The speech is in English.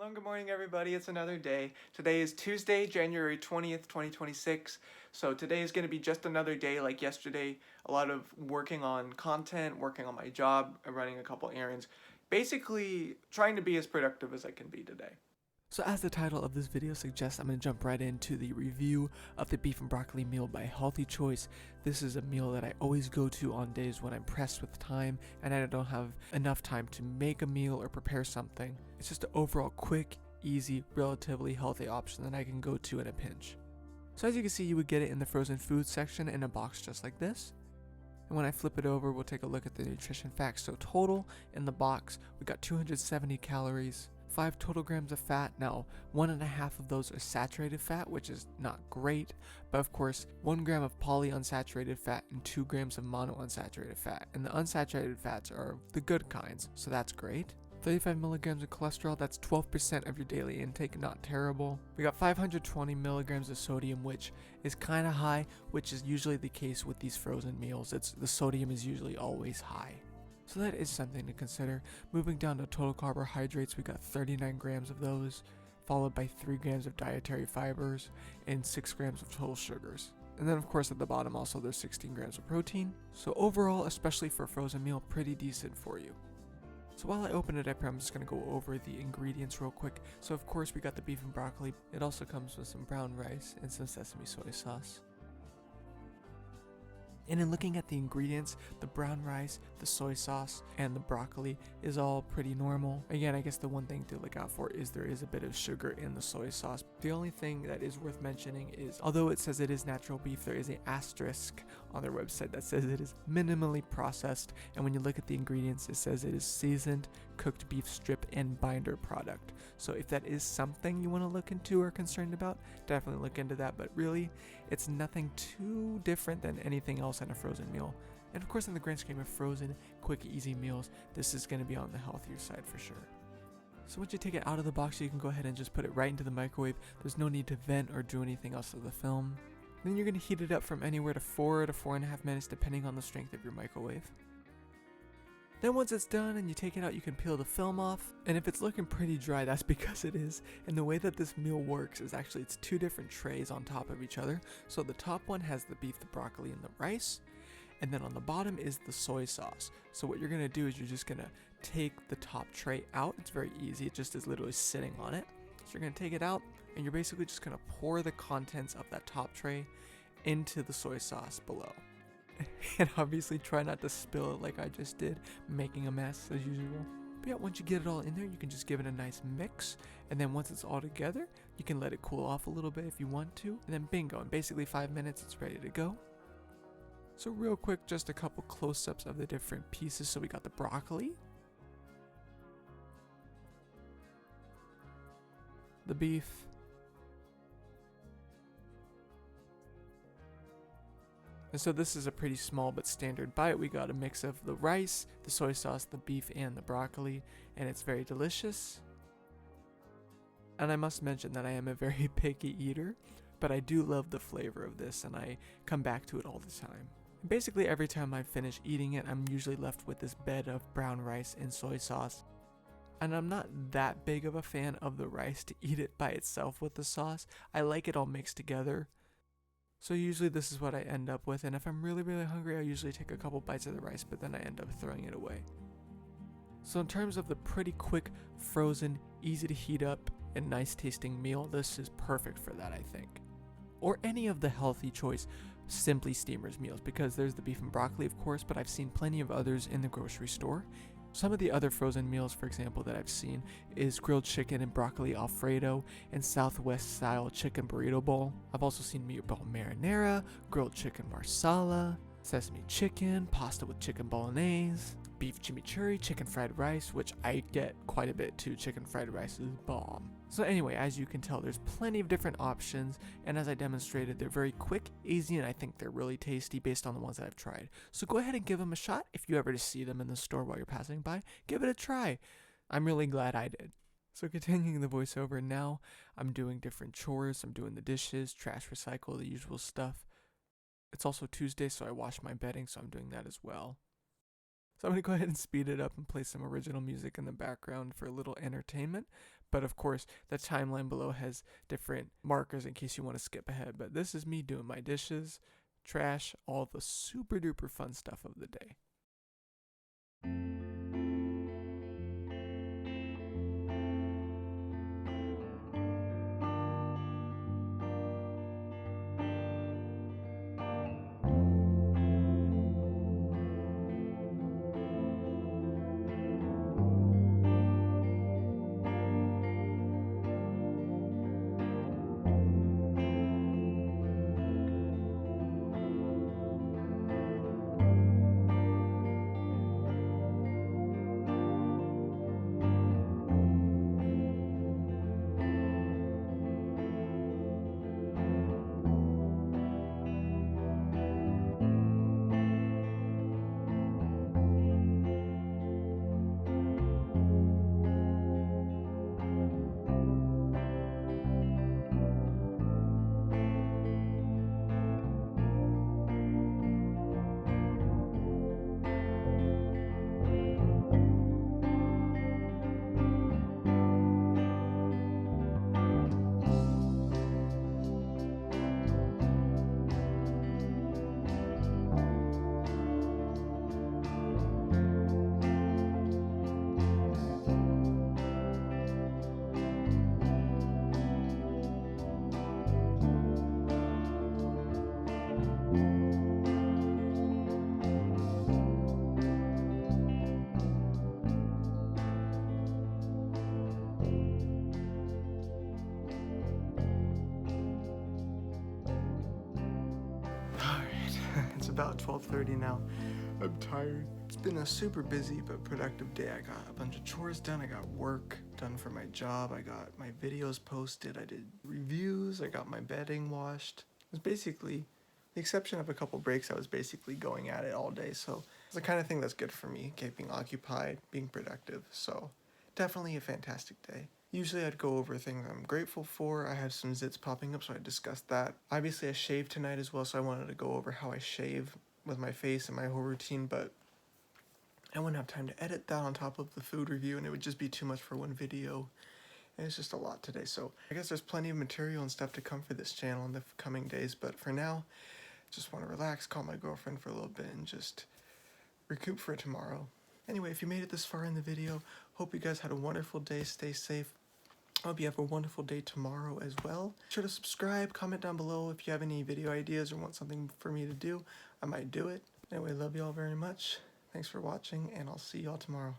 Hello and good morning everybody, it's another day. Today is Tuesday, January 20th, 2026. So today is going to be just another day like yesterday. A lot of working on content, working on my job, and running a couple errands. Basically trying to be as productive as I can be today. So as the title of this video suggests, I'm going to jump right into the review of the beef and broccoli meal by Healthy Choice. This is a meal that I always go to on days when I'm pressed with time and I don't have enough time to make a meal or prepare something. It's just an overall quick, easy, relatively healthy option that I can go to in a pinch. So as you can see, you would get it in the frozen food section in a box just like this. And when I flip it over, we'll take a look at the nutrition facts. So total in the box, we got 270 calories. 5 total grams of fat. Now, 1.5 of those are saturated fat, which is not great, but of course, 1 gram of polyunsaturated fat and 2 grams of monounsaturated fat. And the unsaturated fats are the good kinds, so that's great. 35 milligrams of cholesterol, that's 12% of your daily intake, not terrible. We got 520 milligrams of sodium, which is kind of high, which is usually the case with these frozen meals. The sodium is usually always high. So that is something to consider. Moving down to total carbohydrates, we got 39 grams of those, followed by 3 grams of dietary fibers and 6 grams of total sugars. And then of course at the bottom also there's 16 grams of protein. So overall, especially for a frozen meal, pretty decent for you. So while I open it up, I'm just going to go over the ingredients real quick. So of course we got the beef and broccoli. It also comes with some brown rice and some sesame soy sauce. And in looking at the ingredients, the brown rice, the soy sauce, and the broccoli is all pretty normal. Again, I guess the one thing to look out for is there is a bit of sugar in the soy sauce. The only thing that is worth mentioning is, although it says it is natural beef, there is an asterisk on their website that says it is minimally processed. And when you look at the ingredients, it says it is seasoned, cooked beef strip, and binder product. So if that is something you want to look into or concerned about, definitely look into that. But really, it's nothing too different than anything else in a frozen meal. And of course, in the grand scheme of frozen, quick, easy meals, this is going to be on the healthier side for sure. So once you take it out of the box, you can go ahead and just put it right into the microwave. There's no need to vent or do anything else to the film. Then you're going to heat it up from anywhere to 4 to 4.5 minutes depending on the strength of your microwave. Then once it's done and you take it out, you can peel the film off. And if it's looking pretty dry, that's because it is. And the way that this meal works is actually it's 2 different trays on top of each other. So the top one has the beef, the broccoli, and the rice. And then on the bottom is the soy sauce. So what you're going to do is you're just going to take the top tray out. It's very easy. It just is literally sitting on it. So you're going to take it out and you're basically just going to pour the contents of that top tray into the soy sauce below. And obviously try not to spill it like I just did, making a mess as usual. But yeah, once you get it all in there, you can just give it a nice mix. And then once it's all together, you can let it cool off a little bit if you want to. And then bingo, in basically 5 minutes, it's ready to go. So real quick, just a couple close-ups of the different pieces. So we got the broccoli, the beef, and so this is a pretty small but standard bite. We got a mix of the rice, the soy sauce, the beef, and the broccoli, and it's very delicious. And I must mention that I am a very picky eater, but I do love the flavor of this and I come back to it all the time. And basically every time I finish eating it, I'm usually left with this bed of brown rice and soy sauce. And I'm not that big of a fan of the rice to eat it by itself with the sauce. I like it all mixed together. So usually this is what I end up with, and if I'm really hungry, I usually take a couple bites of the rice, but then I end up throwing it away. So in terms of the pretty quick, frozen, easy to heat up, and nice tasting meal, this is perfect for that, I think. Or any of the Healthy Choice Simply Steamers meals, because there's the beef and broccoli, of course, but I've seen plenty of others in the grocery store. Some of the other frozen meals, for example, that I've seen is grilled chicken and broccoli alfredo and Southwest style chicken burrito bowl. I've also seen meatball marinara, grilled chicken marsala, sesame chicken, pasta with chicken bolognese, beef chimichurri, chicken fried rice, which I get quite a bit too. Chicken fried rice is bomb. So anyway, as you can tell, there's plenty of different options, and as I demonstrated, they're very quick, easy, and I think they're really tasty based on the ones that I've tried. So go ahead and give them a shot. If you ever see them in the store while you're passing by, give it a try. I'm really glad I did. So continuing the voiceover now, I'm doing different chores. I'm doing the dishes, trash, recycle, the usual stuff. It's also Tuesday, so I wash my bedding, so I'm doing that as well. So I'm going to go ahead and speed it up and play some original music in the background for a little entertainment. But of course, the timeline below has different markers in case you want to skip ahead. But this is me doing my dishes, trash, all the super duper fun stuff of the day. It's about 12:30 now. I'm tired. It's been a super busy but productive day. I got a bunch of chores done. I got work done for my job. I got my videos posted. I did reviews. I got my bedding washed. It was basically, the exception of a couple breaks, I was basically going at it all day. So it's the kind of thing that's good for me, keeping occupied, being productive. So definitely a fantastic day. Usually I'd go over things I'm grateful for. I have some zits popping up, so I discussed that. Obviously I shaved tonight as well, so I wanted to go over how I shave with my face and my whole routine, but I wouldn't have time to edit that on top of the food review, and it would just be too much for one video. And it's just a lot today, so I guess there's plenty of material and stuff to come for this channel in the coming days, but for now, just want to relax, call my girlfriend for a little bit, and just recoup for tomorrow. Anyway, if you made it this far in the video, hope you guys had a wonderful day. Stay safe. I hope you have a wonderful day tomorrow as well. Be sure to subscribe, comment down below if you have any video ideas or want something for me to do. I might do it. Anyway, love you all very much. Thanks for watching, and I'll see you all tomorrow.